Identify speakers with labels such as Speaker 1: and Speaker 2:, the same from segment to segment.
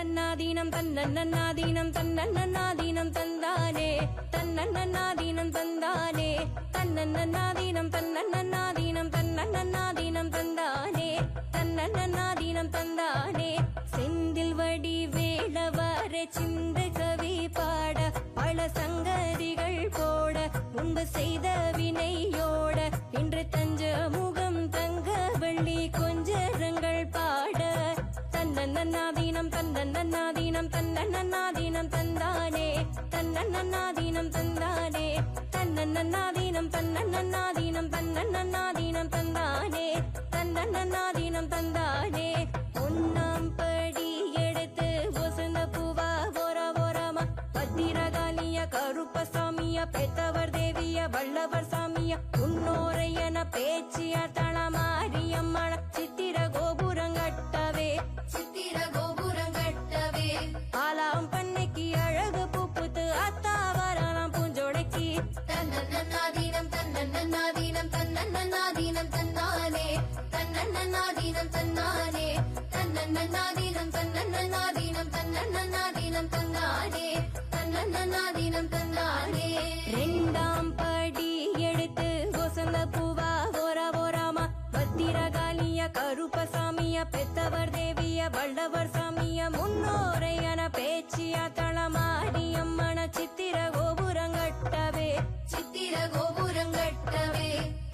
Speaker 1: தன்னன்னாதீனம் தன்னன்னாதீனம் தன்னன்னாதீனம் தந்தானே தன்னன்னாதீனம் தந்தானே தன்னன்னாதீனம் தன்னன்னாதீனம் தன்னன்னாதீனம் தந்தானே தன்னன்னாதீனம் தந்தானே செந்தில் வடி வேளவர சிந்து கவி பாட பல சங்கதிகள் போட முன்பு செய்த வினையோட இன்று தஞ்ச முகம் தங்க வள்ளி கொஞ்சரங்கள் பாட தன்னன்னாதீனம் தன்னன்னாதீனம் தன்னன்னாதீனம் தந்தானே தன்னன்னாதீனம் தந்தானே தன்னன்னாதீனம் தன்னன்னாதீனம் தன்னன்னாதீனம் தந்தானே தன்னன்னாதீனம் தந்தானே ஒன்னாம் படி எடுத்து வசந்த பூவா போரா போராமா பத்திரகாளிய கருப்பசாமிய பெத்தவர் தேவிய வல்லவர் சாமிய உன்னோரையன பேச்சிய தளமாரியம்மன சித்திர கோபுரங்கட்டவே
Speaker 2: சித்திர கோபுரங்கட்டவே
Speaker 1: ஆலாம் பண்ணைக்கு அழகு பூப்புத்து அத்தாவராலாம் பூஞ்சோடைக்கு
Speaker 2: தன்னன்னாதீனம் தன்னன்னாதீனம் தன்னன்னாதீனம் தந்தானே தன்னன்னாதீனம் தந்தானே தன்னன்னாதீனம் தன்னன்னாதீனம் தன்னன்னாதீனம் தந்தானே தன்னன்னாதீனம் தந்தானே
Speaker 1: ரெண்டாம் படி எடுத்து வசந்த பூவா போரா போராமா பத்திரகாளிய கருப்பசாமிய பெத்தவர் தேவிய வல்லவர் சாமிய முன்னோரையன பேச்சிய தளமாரியம்மன சித்திர கோபுரங்கட்டவே
Speaker 2: சித்திர கோபுரங்கட்டவே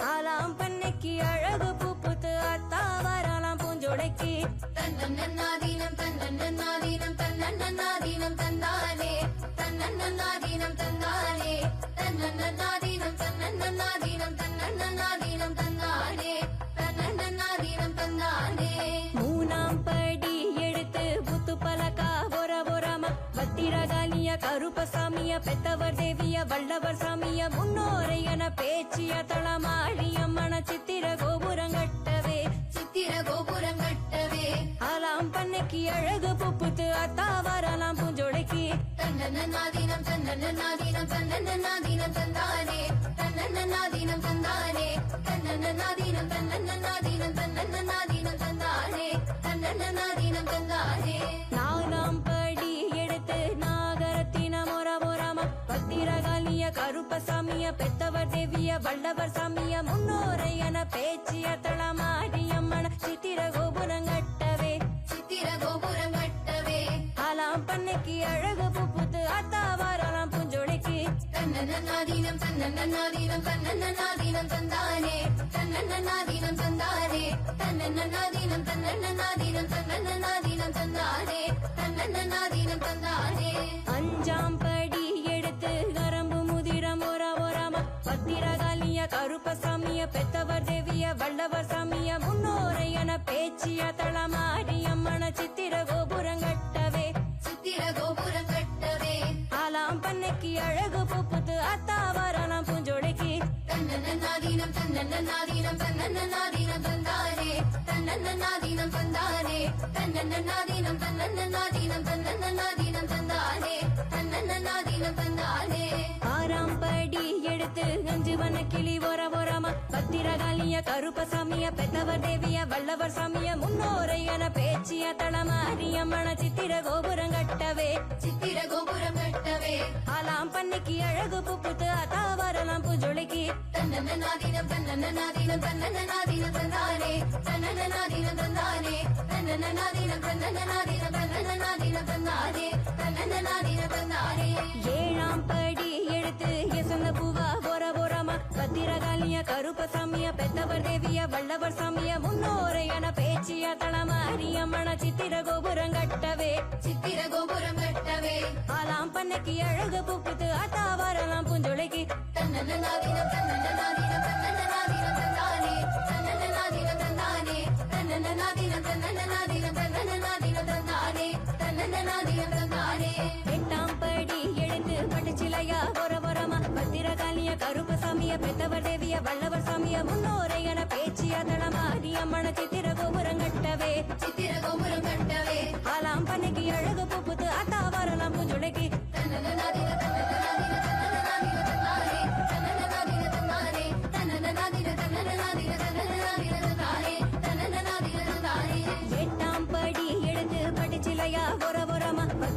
Speaker 1: ஆலாம் பண்ணைக்கு அழகு பூப்புத்து அத்தாவராலாம் பூஞ்சோடைக்கு
Speaker 2: தன்னன்னாதீனம் தன்னன்னாதீனம் தன்னன்னாதீனம் தந்தானே தன்னன்னாதீனம் தந்தானே தன்னன்னாதீனம் தன்னன்னாதீனம் தன்னன்னாதீனம் தந்தானே தன்னன்னாதீனம் தந்தானே
Speaker 1: மூணாம் படி எடுத்து புத்து பலக்கா போர போராம பத்திரகாளிய கருப்பசாமிய பெத்தவர் தேவிய வல்லவர் சாமிய முன்னோரையன பேச்சிய தளமாரியம்மன சித்திர கோபுரங்கட்டவே
Speaker 2: சித்திர கோபுரங்கட்டவே
Speaker 1: ஆலாம் பண்ணைக்கு அழகு பூப்புத்து அத்தாவராலாம் பூஞ்சோடைக்கு
Speaker 2: தன்னன்னாதீனம் தன்னன்னாதீனம் தன்னன்னாதீனம் தந்தானே தன்னன்னாதீனம் தந்தானே தன்னன்னாதீனம் தன்னன்னாதீனம் தன்னன்னாதீனம் தந்தானே தன்னன்னாதீனம் தந்தானே
Speaker 1: நாலாம் படி எடுத்து நாகரத்தின மொர மொராம பத்திரகாளிய கருப்பசாமிய பெத்தவர் தேவிய வல்லவர் சாமிய முன்னோரையன பேச்சிய தளமாரியம்மன சித்திர கோபுரங்கட்டவே
Speaker 2: சித்திர கோபுரங்கட்டவே
Speaker 1: ஆலாம் பண்ணைக்கு அழகு பூப்புத்து அத்தாவராலாம் பூஞ்சோடைக்கு
Speaker 2: தன்னன்னாதீனம் தன்னன்னாதீனம் தன்னன்னாதீனம் தந்தானே தன்னன்னாதீனம் தந்தானே தன்னன்னாதீனம் தன்னன்னாதீனம் தன்னன்னாதீனம் தந்தானே தன்னன்னாதீனம் தந்தானே
Speaker 1: அஞ்சாம் படி எடுத்து கரம்பு முதிரம் ஒரா ஒராம பத்திரகாளிய கருப்பசாமிய பெத்தவர் தேவிய வல்லவர் சாமிய முன்னோரையன பேச்சிய தளமாரியம்மன சித்திர கோபுரங்கட்டவே
Speaker 2: சித்திர கோபுரங்கட்டவே
Speaker 1: ஆலாம் பண்ணைக்கு அழகு பூப்புத்து அத்தாவராலாம் பூஞ்சோடைக்கு
Speaker 2: தன்னன்னாதீனம் தன்னன்னாதீனம் தன்னன்னாதீனம் தந்தானே தன்னன்னாதீனம் தந்தானே தன்னன்னாதீனம் தன்னன்னாதீனம் தன்னன்னாதீனம் தந்தானே தன்னன்னாதீனம் தந்தானே
Speaker 1: ஆறாம் படி எடுத்து அஞ்சுவன கிளி ஒர ஒராம பத்திரகாளிய கருப்பசாமிய பெத்தவர் தேவிய வல்லவர் சாமிய முன்னோரையன பேச்சிய தளமாரியம்மன சித்திர கோபுரங்கட்டவே
Speaker 2: சித்திர கோபுரங்கட்டவே
Speaker 1: ஆலாம் பண்ணைக்கு அழகு பூப்புத்து அத்தாவராலாம் பூஞ்சோடைக்கு
Speaker 2: தன்னன்னாதீனம் தன்னன்னாதீனம் தன்னன்னாதீனம் தந்தானே தன்னன்னாதீனம் தந்தானே தன்னன்னாதீனம் தன்னன்னாதீனம் தன்னன்னாதீனம் தந்தானே தன்னன்னாதீனம் தந்தானே
Speaker 1: ஏழாம் படி எடுத்து யசந்த பூவா போர போராம பத்திரகாளிய கருப்பசாமிய பெத்தவர் தேவிய வல்லவர் சாமிய முன்னோரையன பேச்சிய தளமாரியம்மன சித்திர கோபுரங்கட்டவே
Speaker 2: சித்திர கோபுரங்கட்டவே
Speaker 1: ஆலாம் பண்ணைக்கு அழகு பூப்புத்து அத்தாவராலாம் பூஞ்சோலைக்கு
Speaker 2: தன்னன்னாதீனம் தன்னன்னாதீனம் தன்னன்னாதீனம் தந்தானே தன்னன்னாதீனம் தந்தானே தன்னன்னாதீனம் தன்னன்னாதீனம் தன்னன்னாதீனம் தந்தானே தன்னன்னாதீனம் தந்தானே
Speaker 1: எட்டாம் படி எடுத்து பட்டுச்சிலையா போர போராம பத்திரகாளிய கருப்பசாமிய பெத்தவர் தேவிய வல்லவர் சாமிய முன்னோரையன பேச்சிய தளமாரியம்மன சித்திர கோபுரங்கட்டவே
Speaker 2: சித்திர கோபுரங்கட்டவே
Speaker 1: ஆலாம் பண்ணைக்கு அழகு பூப்புத்து அத்தாவராலாம் பூஞ்சோலைக்கு
Speaker 2: தன்னன்னாதீனம் தன்னன்னாதீனம் தன்னன்னாதீனம் தந்தானே தன்னன்னாதீனம் தந்தானே தன்னன்னாதீனம் தன்னன்னாதீனம் தன்னன்னாதீனம் தந்தானே தன்னன்னாதீனம் தந்தானே
Speaker 1: எட்டாம் படி எடுத்து பட்டுச்சிலையா போர போராம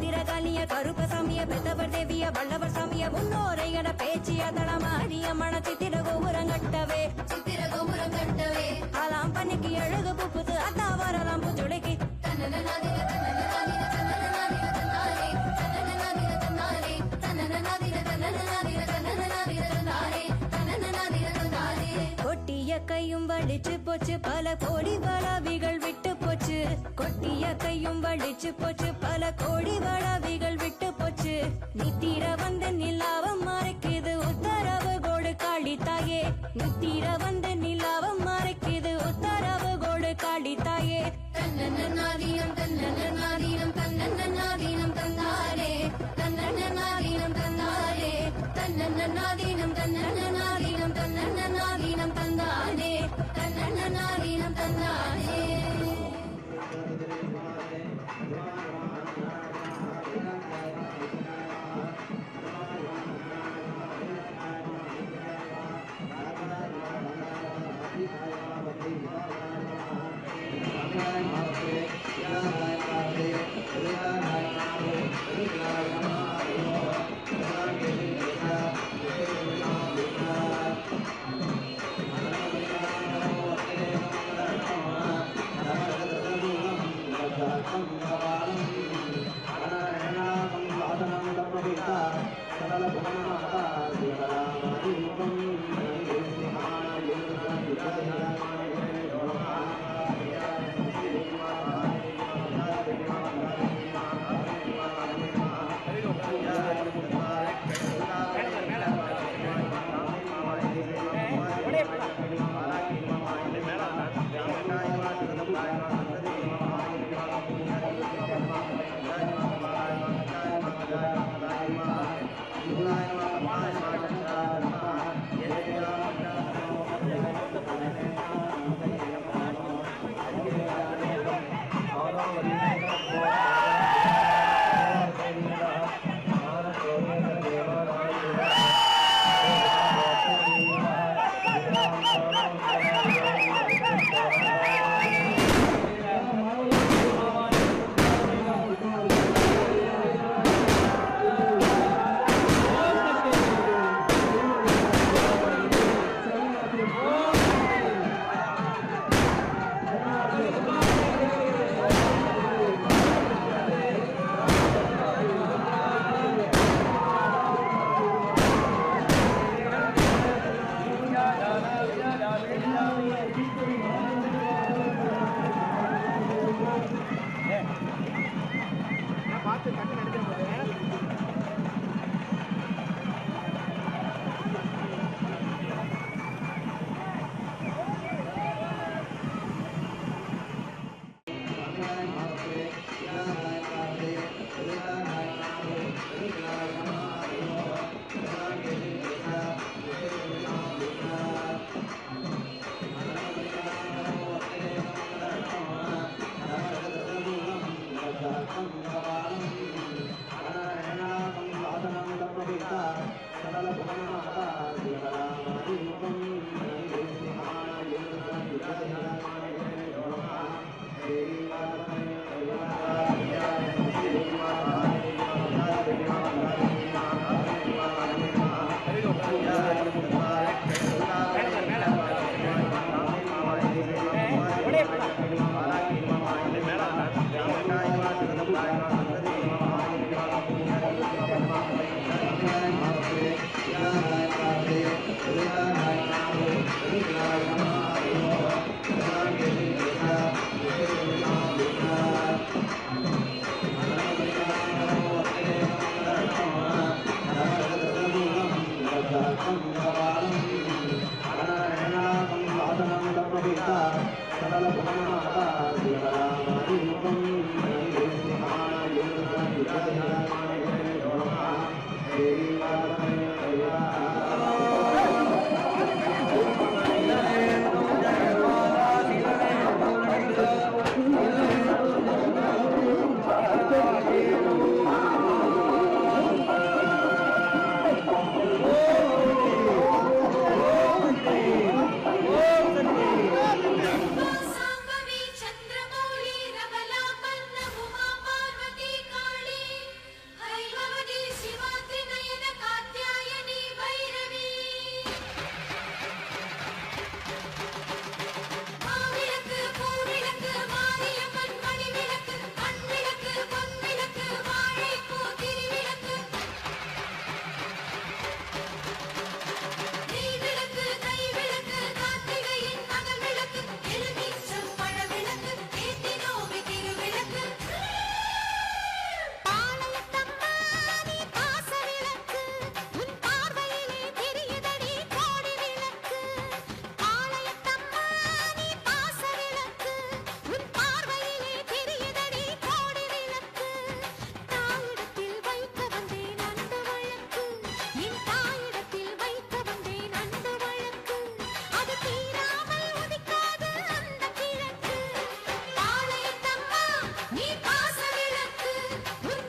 Speaker 1: பத்திரகாளிய கருப்பசாமிய பெத்தவர் தேவிய வல்லவர் சாமிய முன்னோரை என பேச்சிய தளமாரியம்மன சித்திர கோபுரம் கட்டவே
Speaker 2: சித்திர கோபுரம் கட்டவே
Speaker 1: அலாம் பன்னிக்கு அழகு புப்புது அத்தா வரலாம் புஜுளைக்கு
Speaker 2: தன்னனனாதின தன்னனனாதின தன்னனனாதின தன்னாரே தன்னனனாதின தன்னாரே தன்னனனாதின தன்னனனாதின தன்னனனாதின தன்னாரே தன்னனனாதின தன்னாரே
Speaker 1: கொட்டிய கையும் வலிச்சு போச்சு பல கோடி வளவிகள் விட்டு போச்சு கொட்டிய கையும் வலிச்சு போச்சு பல கோடி வளவிகள் விட்டு போச்சு நித்திர வந்து நிலாவம் மறைக்குது உத்தரவு கோடு காளி தாயே நித்திர வந்து நிலாவம் மறைக்குது உத்தரவு கோடு காளி தாயே
Speaker 2: தன்னனனாதினம் தன்னனனாதினம் தன்னனனாதினம் தன்னாரே தன்னனனாதினம் தன்னாரே தன்னனனாதினம் தன்னனனாதினம் தன்னனனாதினம் தன்னாரே தன்னனனாதினம் தன்னாரே
Speaker 3: Thank you.
Speaker 2: முருகா